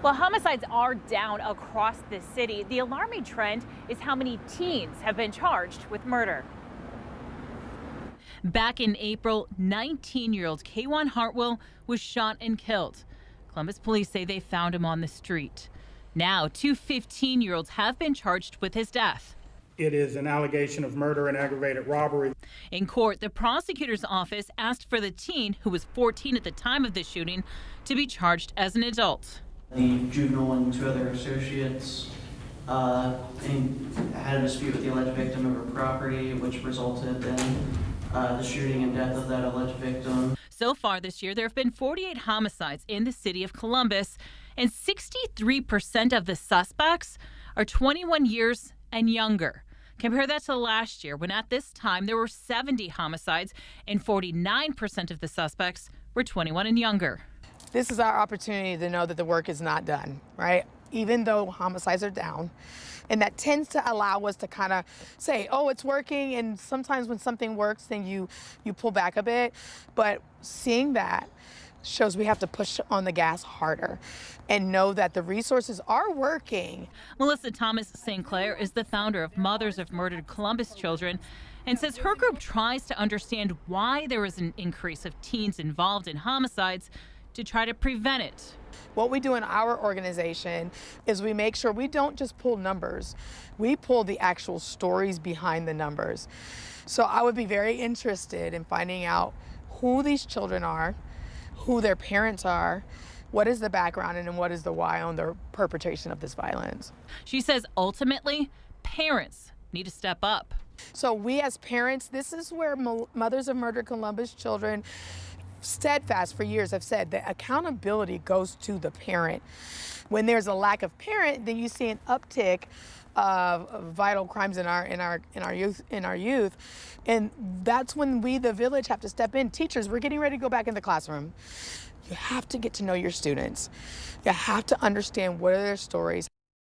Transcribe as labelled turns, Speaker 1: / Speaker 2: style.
Speaker 1: Well, homicides are down across the city. The alarming trend is how many teens have been charged with murder. Back in April, 19-year-old Kewhyon Hartwell was shot and killed. Columbus police say they found him on the street. Now, two 15-year-olds have been charged with his death.
Speaker 2: It is an allegation of murder and aggravated robbery.
Speaker 1: In court, the prosecutor's office asked for the teen, who was 14 at the time of the shooting, to be charged as an adult.
Speaker 3: The juvenile and two other associates had a dispute with the alleged victim over property, which resulted in the shooting and death of that alleged victim.
Speaker 1: So far this year, there have been 48 homicides in the city of Columbus, and 63% of the suspects are 21 years and younger. Compare that to last year, when at this time there were 70 homicides and 49% of the suspects were 21 and younger.
Speaker 4: This is our opportunity to know that the work is not done, right? Even though homicides are down. And that tends to allow us to kind of say, oh, it's working. And sometimes when something works, then you pull back a bit. But seeing that shows we have to push on the gas harder and know that the resources are working.
Speaker 1: Melissa Thomas St. Clair is the founder of Mothers of Murdered Columbus Children and says her group tries to understand why there is an increase of teens involved in homicides to try to prevent it.
Speaker 4: What we do in our organization is we make sure we don't just pull numbers, we pull the actual stories behind the numbers. So I would be very interested in finding out who these children are, who their parents are, what is the background, and what is the why on the perpetration of this violence.
Speaker 1: She says ultimately, parents need to step up.
Speaker 4: So we as parents, this is where Mothers of Murdered Columbus Children steadfast for years have said that accountability goes to the parent. When there's a lack of parent, then you see an uptick of vital crimes in our youth, and that's when we, the village, have to step in. Teachers, we're getting ready to go back in the classroom. You have to get to know your students. You have to understand what are their stories.